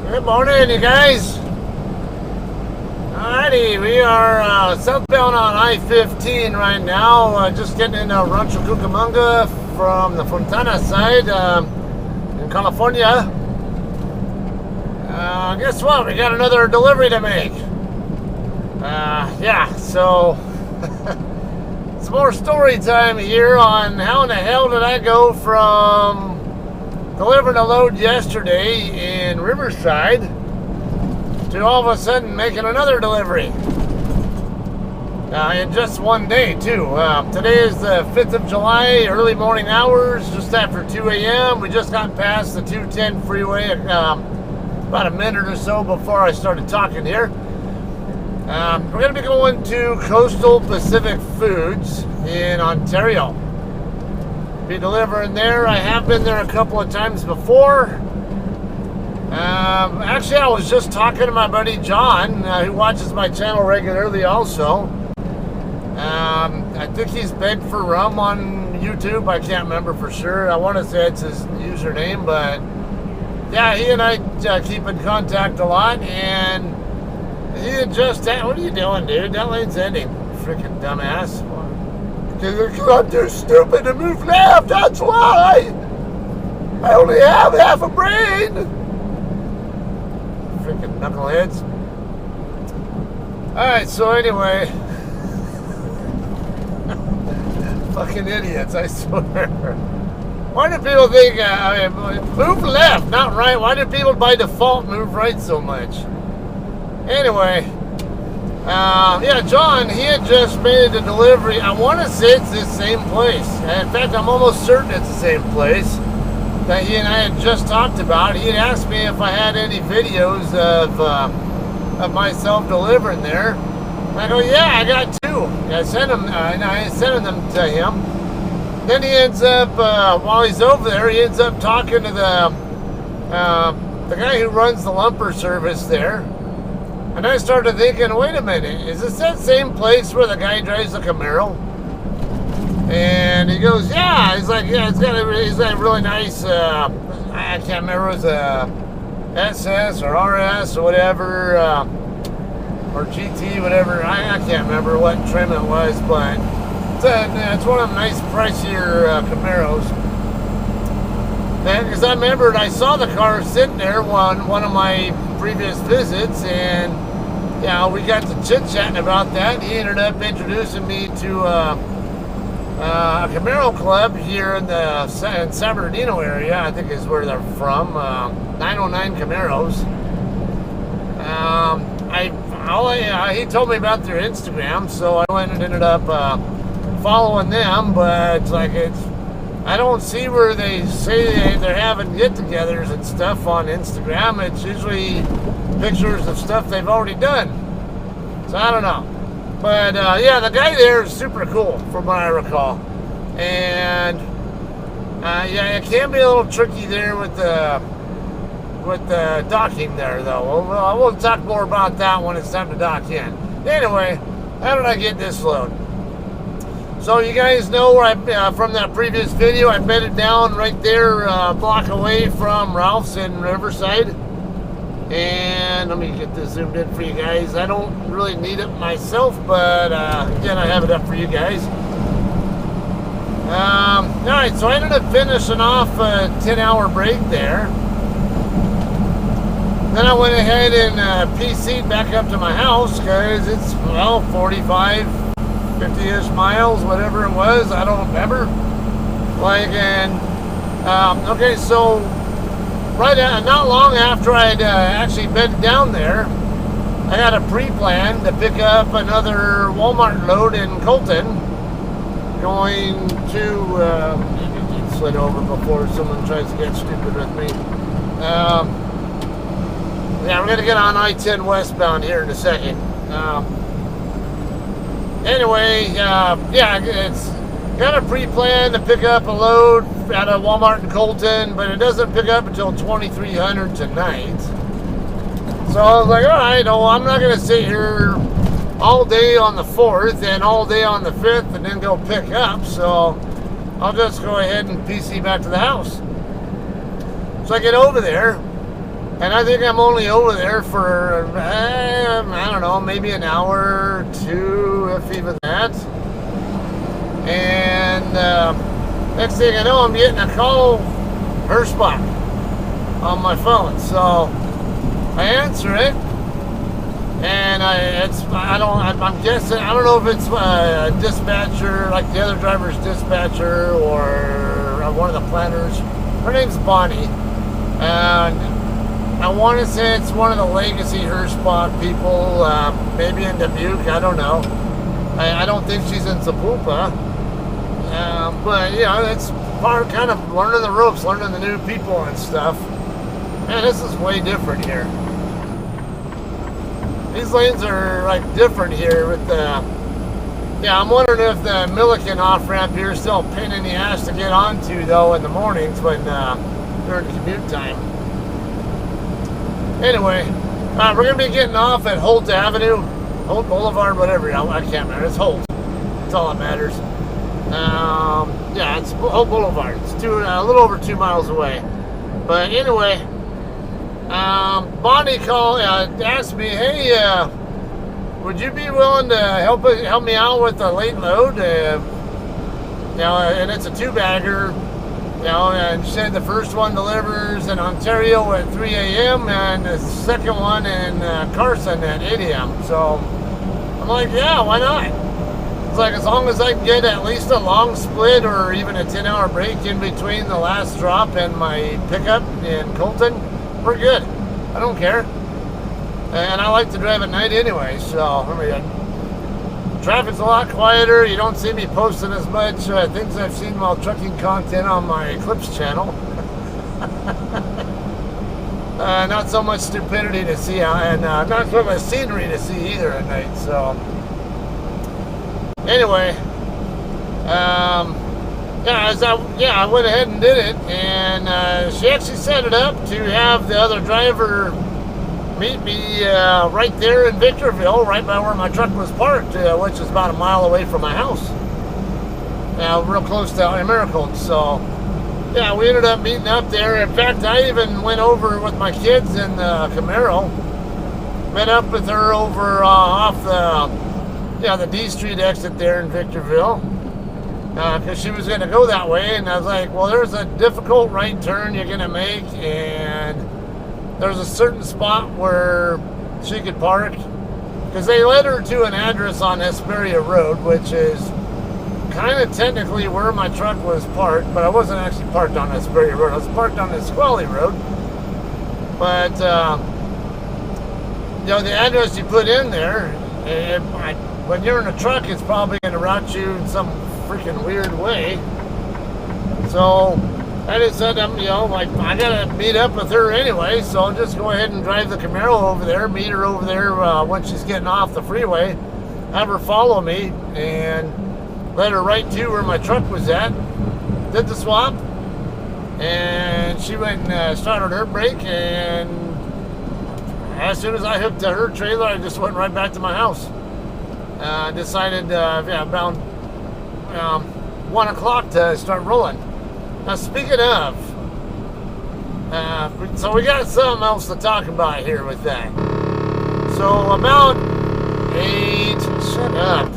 Good morning, you guys. Alrighty, we are southbound on I-15 right now, just getting into Rancho Cucamonga from the Fontana side in California. Guess what? We got another delivery to make. Yeah, so it's more story time here on how in the hell did I go from delivering a load yesterday in Riverside to all of a sudden making another delivery in just one day too. Today is the 5th of July, early morning hours, just after 2 a.m. We just got past the 210 freeway about a minute or so before I started talking here. We're going to be going to Coastal Pacific Foods in Ontario. Be delivering there. I have been there a couple of times before. Actually, I was just talking to my buddy John, who watches my channel regularly also. I think he's Beg for Rum on YouTube. I can't remember for sure. I want to say it's his username, but yeah, he and I keep in contact a lot, and he had just... What are you doing, dude? That lane's ending. Freaking dumbass. Because I'm too stupid to move left, that's why! I only have half a brain! Freaking knuckleheads. Alright, so anyway... Fucking idiots, I swear. Why do people think, move left, not right? Why do people by default move right so much? Anyway... yeah, John, he had just made a delivery. I want to say it's the same place. In fact, I'm almost certain it's the same place that he and I had just talked about. He had asked me if I had any videos of myself delivering there. And I go, yeah, I got two. I sent them, and I sent them to him. Then he ends up, while he's over there, he ends up talking to the guy who runs the lumper service there. And I started thinking, wait a minute, is this that same place where the guy drives a Camaro? And he goes, yeah. He's like, yeah, he's got a really nice, I can't remember, it was a SS or RS or whatever, or GT, whatever. I can't remember what trim it was, but it's one of the nice pricier Camaros. Because I remembered I saw the car sitting there on one of my previous visits, and yeah, we got to chit-chatting about that. He ended up introducing me to a Camaro club here in the San Bernardino area, I think is where they're from, 909 Camaros. He told me about their Instagram, so I went and ended up following them, but like I don't see where they say they're having get-togethers and stuff on Instagram. It's usually pictures of stuff they've already done. So I don't know. But yeah, the guy there is super cool from what I recall. And yeah, it can be a little tricky there with the docking there, though. We'll talk more about that when it's time to dock in. Anyway, how did I get this load? So you guys know where from that previous video, I bedded down right there, a block away from Ralph's in Riverside. And let me get this zoomed in for you guys. I don't really need it myself, but again, I have it up for you guys. Alright, so I ended up finishing off a 10-hour break there. Then I went ahead and PC'd back up to my house because it's, well, 45 50-ish miles, whatever it was, I don't remember. Okay, so not long after I'd actually been down there, I had a pre-plan to pick up another Walmart load in Colton, going to, it slid over before someone tries to get stupid with me. Yeah, we're going to get on I-10 westbound here in a second. Anyway, yeah, it's got a pre-plan to pick up a load at a Walmart in Colton, but it doesn't pick up until 2300 tonight. So I was like, all right, well, I'm not going to sit here all day on the 4th and all day on the 5th and then go pick up, so I'll just go ahead and PC back to the house. So I get over there, And I think I'm only over there for, I don't know, maybe an hour or two, if even that. And next thing I know, I'm getting a call, Hirschbach, on my phone. So I answer it, and I'm guessing, I don't know if it's a dispatcher, like the other driver's dispatcher, or one of the planners. Her name's Bonnie, and I want to say it's one of the Legacy Hirschbach people, maybe in Dubuque, I don't know. I don't think she's in Sapulpa. But, you know, it's part kind of learning the ropes, learning the new people and stuff. Man, this is way different here. These lanes are, like, different here with the... Yeah, I'm wondering if the Milliken off-ramp here is still a pain in the ass to get onto, though, in the mornings when during the commute time. Anyway, we're going to be getting off at Holt Avenue, Holt Boulevard, whatever. I can't remember. It's Holt. That's all that matters. Yeah, it's Holt Boulevard. It's a little over 2 miles away. But anyway, Bonnie called, asked me, hey, would you be willing to help me out with a late load? You know, and it's a 2-bagger. You know, and she said the first one delivers in Ontario at 3 a.m. and the second one in Carson at 8 a.m. So I'm like, yeah, why not? It's like, as long as I can get at least a long split or even a 10-hour break in between the last drop and my pickup in Colton, we're good. I don't care. And I like to drive at night anyway, so I mean, traffic's a lot quieter. You don't see me posting as much things I've seen while trucking content on my Eclipse channel. Not so much stupidity to see, and not so much scenery to see either at night. So anyway, I went ahead and did it, and she actually set it up to have the other driver meet me right there in Victorville, right by where my truck was parked, which is about a mile away from my house. Real close to Americold. So, yeah, we ended up meeting up there. In fact, I even went over with my kids in the Camaro. Met up with her over off the D Street exit there in Victorville. Because she was going to go that way, and I was like, well, there's a difficult right turn you're going to make, and there's a certain spot where she could park, because they led her to an address on Hesperia Road, which is kind of technically where my truck was parked, but I wasn't actually parked on Hesperia Road. I was parked on Nisqually Road. But, you know, the address you put in there, when you're in a truck, it's probably going to route you in some freaking weird way. So I just said, you know, like, I gotta meet up with her anyway, so I'll just go ahead and drive the Camaro over there, meet her over there when she's getting off the freeway, have her follow me, and let her right to where my truck was at. Did the swap, and she went and started her brake, and as soon as I hooked to her trailer, I just went right back to my house. Decided, around 1 o'clock to start rolling. Now, speaking of, so we got something else to talk about here with that. So about 8, shut up,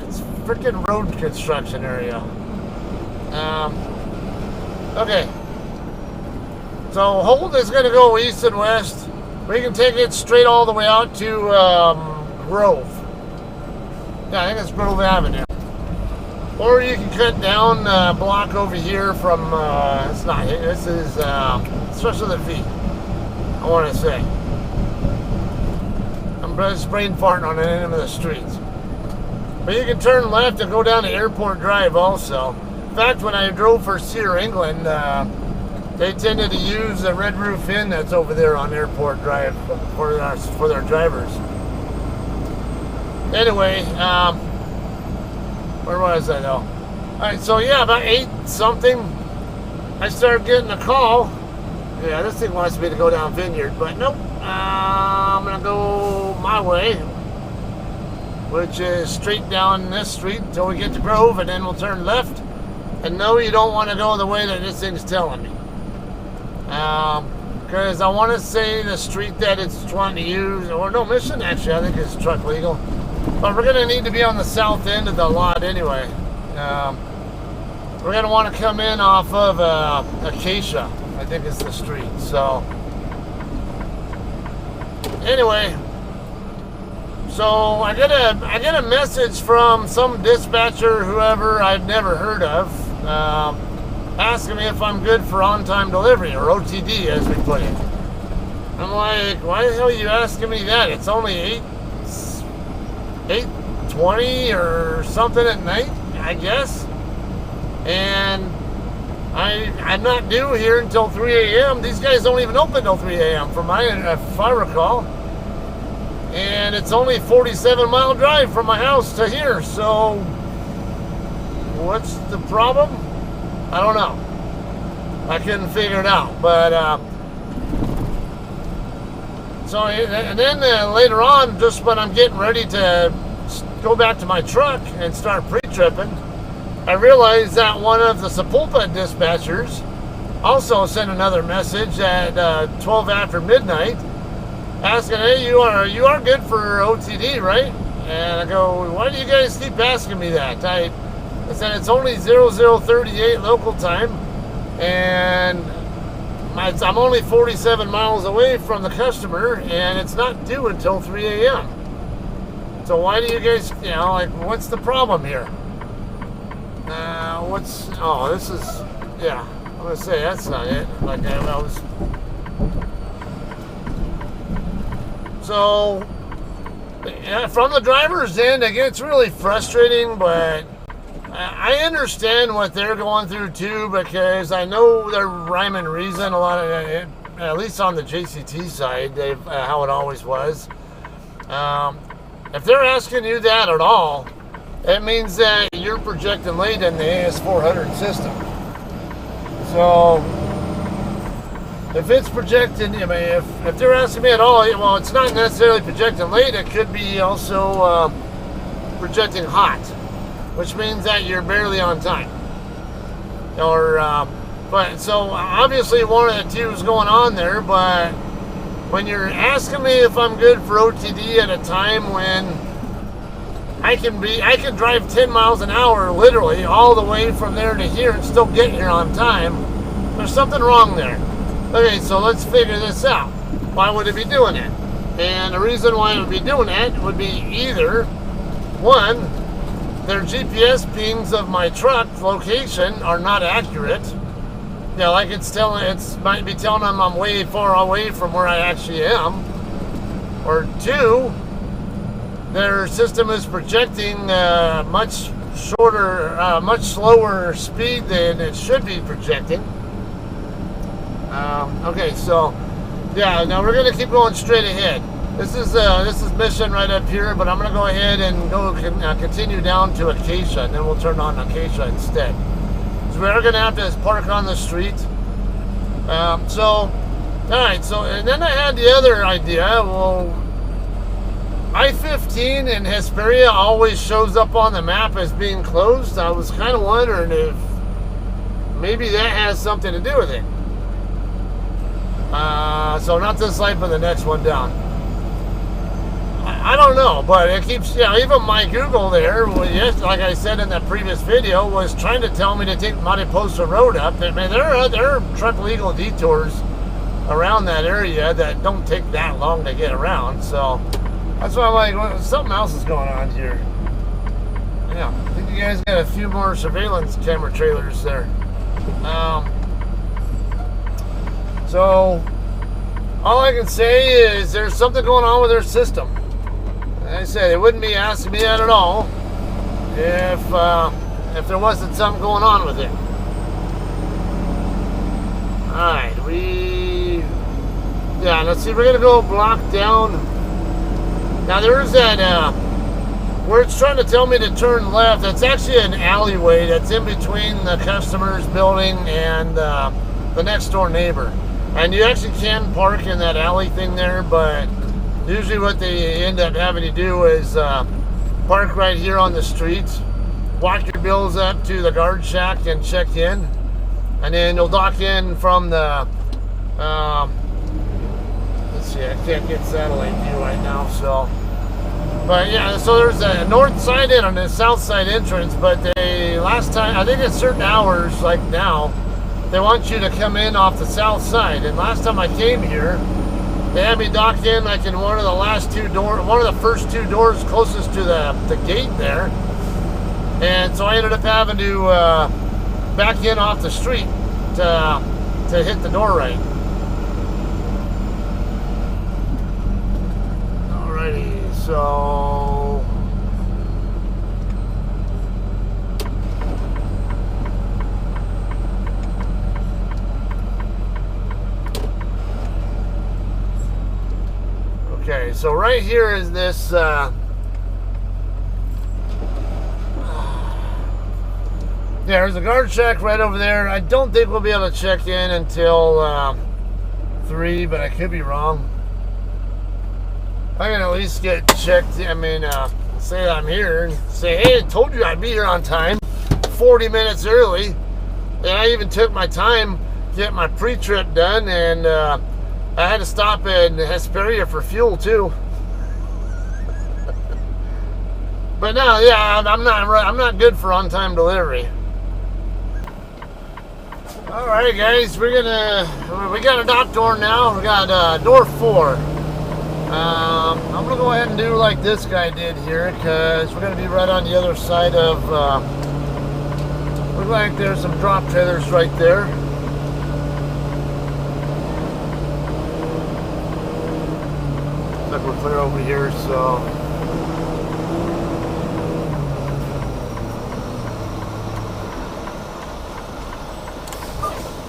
it's freaking road construction area. Okay, so Holt is going to go east and west. We can take it straight all the way out to Grove. Yeah, I think it's Grove Avenue. Or you can cut down a block over here from, it's not, this is, starts with a V, I want to say. I'm just brain farting on the end of the streets. But you can turn left and go down to Airport Drive also. In fact, when I drove for Sear England, they tended to use the Red Roof Inn that's over there on Airport Drive for their drivers. Anyway, where was I though? Alright, so yeah, about 8 something, I started getting a call. Yeah, this thing wants me to go down Vineyard, but nope. I'm gonna go my way, which is straight down this street until we get to Grove, and then we'll turn left. And no, you don't want to go the way that this thing's telling me. because I want to say the street that it's trying to use, or no, Mission actually, I think it's truck legal. But we're going to need to be on the south end of the lot anyway. We're going to want to come in off of Acacia, I think is the street. So, anyway, so I get a message from some dispatcher, whoever I've never heard of, asking me if I'm good for on-time delivery, or OTD as we put it. I'm like, why the hell are you asking me that? It's only 8:20 or something at night, I guess. And I'm not due here until 3 a.m. These guys don't even open till 3 a.m. If I recall. And it's only a 47-mile drive from my house to here. So what's the problem? I don't know. I couldn't figure it out. But so, and then later on, just when I'm getting ready to go back to my truck and start pre-tripping, I realized that one of the Sapulpa dispatchers also sent another message at 12 after midnight, asking, "Hey, you are good for OTD, right?" And I go, "Why do you guys keep asking me that?" I said it's only 0038 local time, and I'm only 47 miles away from the customer, and it's not due until 3 a.m. So why do you guys, like, what's the problem here? This is, yeah, I'm going to say that's not it. Like, I was. So, yeah, from the driver's end, it gets really frustrating, but I understand what they're going through too, because I know their rhyme and reason, a lot of it, at least on the JCT side, how it always was. If they're asking you that at all, it means that you're projecting late in the AS400 system. So, if it's projecting, I mean, if they're asking me at all, well, it's not necessarily projecting late, it could be also projecting hot, which means that you're barely on time. But so obviously one of the two is going on there, but when you're asking me if I'm good for OTD at a time when I can drive 10 miles an hour literally all the way from there to here and still get here on time, there's something wrong there. Okay, so let's figure this out. Why would it be doing it? And the reason why it would be doing that would be either, one, their GPS pings of my truck location are not accurate. Like it might be telling them I'm way far away from where I actually am. Or two, their system is projecting much slower speed than it should be projecting. Okay, so yeah, now we're gonna keep going straight ahead. This is Mission right up here, but I'm gonna go ahead and continue down to Acacia, and then we'll turn on Acacia instead. So we're gonna have to park on the street. All right. So, and then I had the other idea. Well, I-15 in Hesperia always shows up on the map as being closed. I was kind of wondering if maybe that has something to do with it. So not this light, but the next one down. I don't know, but it keeps, even my Google there, like I said in that previous video, was trying to tell me to take Mariposa Road up. I mean, there are truck legal detours around that area that don't take that long to get around, so that's why I'm like, well, something else is going on here. Yeah, I think you guys got a few more surveillance camera trailers there. So, all I can say is there's something going on with their system. Like I said, it wouldn't be asking me that at all if there wasn't something going on with it. Alright, let's see, we're going to go block down. Now there's that, where it's trying to tell me to turn left, that's actually an alleyway that's in between the customer's building and the next door neighbor. And you actually can park in that alley thing there, but usually what they end up having to do is park right here on the street, walk your bills up to the guard shack and check in, and then you'll dock in from the can't get satellite view right now, so. But yeah, so there's a north side in and a south side entrance, but they, last time, I think at certain hours, like now, they want you to come in off the south side. And last time I came here, they had me docked in like in one of the last two doors, one of the first two doors closest to the gate there. And so I ended up having to back in off the street to hit the door right. Alrighty, so okay, so right here is this there's a guard shack right over there. I don't think we'll be able to check in until 3, but I could be wrong. I can at least get checked. I mean, say that I'm here and say, hey, I told you I'd be here on time, 40 minutes early. And I even took my time to get my pre-trip done, and I had to stop in Hesperia for fuel too. But no, yeah, I'm not good for on-time delivery. All right, guys, we got a dock door now. We got door 4. I'm gonna go ahead and do like this guy did here, because we're gonna be right on the other side of. Looks like there's some drop trailers right there. Looks like we're clear over here, so.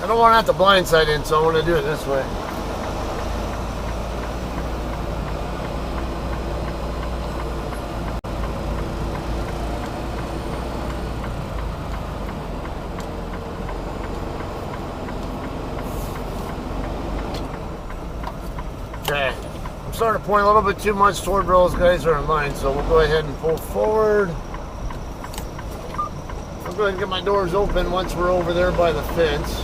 I don't want to have to blindside in, so I want to do it this way. Okay, I'm starting to point a little bit too much toward where those guys are in line, so we'll go ahead and pull forward. I'll go ahead and get my doors open once we're over there by the fence.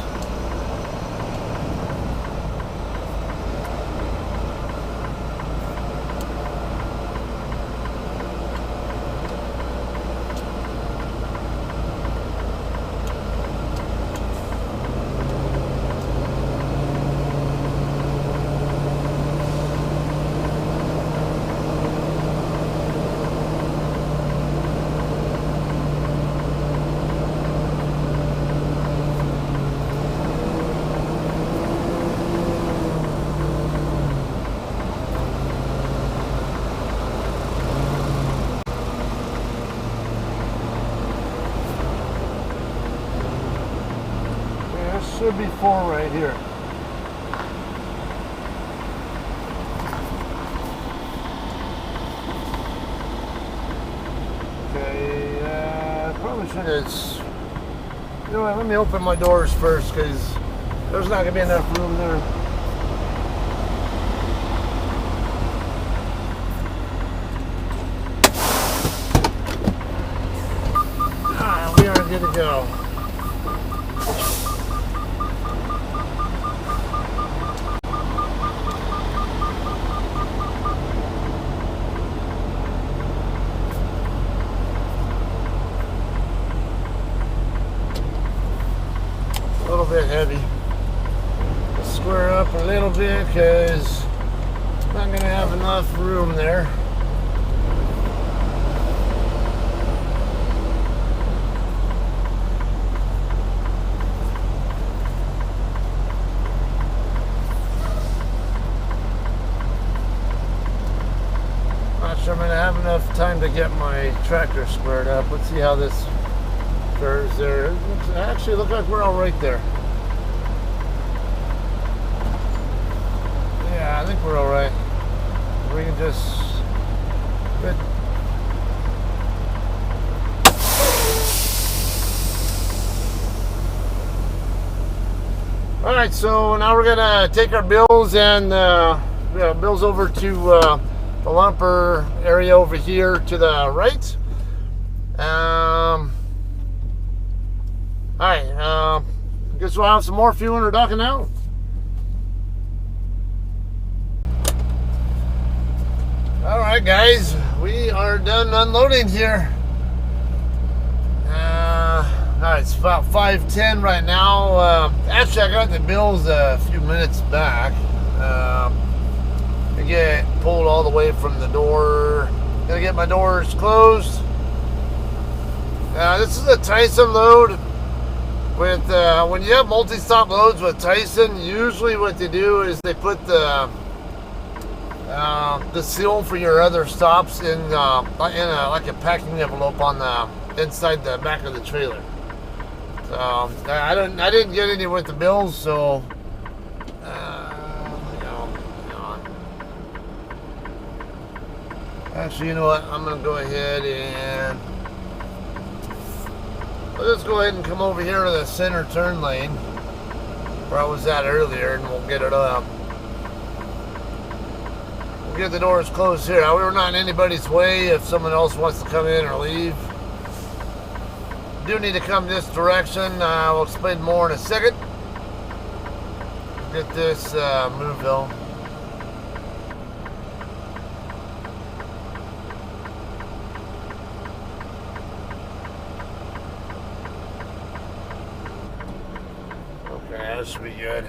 Should be 4 right here. Okay, probably should have. You know what? Let me open my doors first, because there's not gonna be enough room there. Alright, we are good to go. A little bit heavy. Square up a little bit, because I'm not going to have enough room there. Not sure I'm going to have enough time to get my tractor squared up. Let's see how this curves there. It actually looks like we're all right there. Yeah, I think we're all right. We can just. Good. All right, so now we're gonna take our bills and bills over to the lumper area over here to the right. Alright, guess we'll have some more fuel in our docking now. Alright guys, we are done unloading here. Alright, it's about 5:10 right now. Actually, I got the bills a few minutes back. I get pulled all the way from the door. Gotta get my doors closed. This is a Tyson load. With when you have multi-stop loads with Tyson, usually what they do is they put the seal for your other stops in like a packing envelope on the inside the back of the trailer. So I didn't get any with the bills, so actually, you know what? I'm gonna go ahead and let's go ahead and come over here to the center turn lane where I was at earlier, and we'll get it up. We'll get the doors closed here. We're not in anybody's way if someone else wants to come in or leave. Do need to come this direction. We'll explain more in a second. Get this moved though. Okay, that should be good.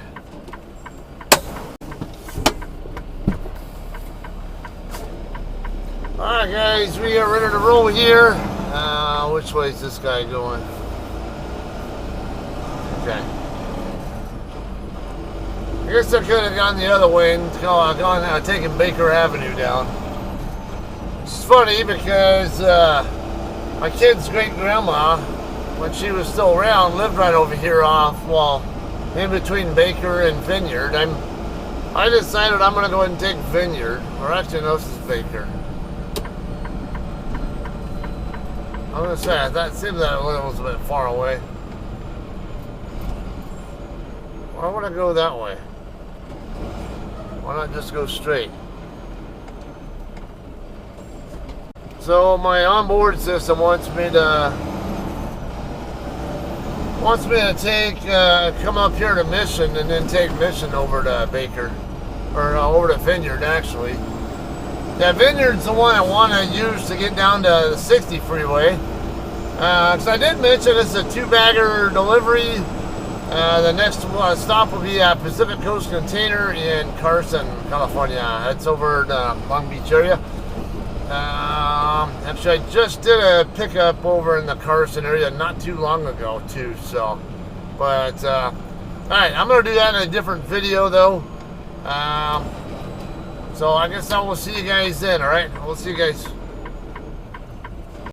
Alright guys, we are ready to roll here. Which way is this guy going? Okay. I guess I could have gone the other way and gone taking Baker Avenue down. It's funny because my kid's great-grandma, when she was still around, lived right over here in between Baker and Vineyard. I decided I'm going to go ahead and take Vineyard. Or actually, no, this is Baker. I'm going to say, that seemed that it was a bit far away. Why would I go that way? Why not just go straight? So my onboard system wants me to come up here to Mission and then take Mission over to Baker, or over to Vineyard actually. Yeah, Vineyard's the one I want to use to get down to the 60 freeway. Because I did mention it's a 2-bagger delivery. The next stop will be at Pacific Coast Container in Carson, California. It's over in the Long Beach area. Actually, I just did a pickup over in the Carson area not too long ago too. So, but all right, I'm gonna do that in a different video though. So I guess I will see you guys then. All right, we'll see you guys.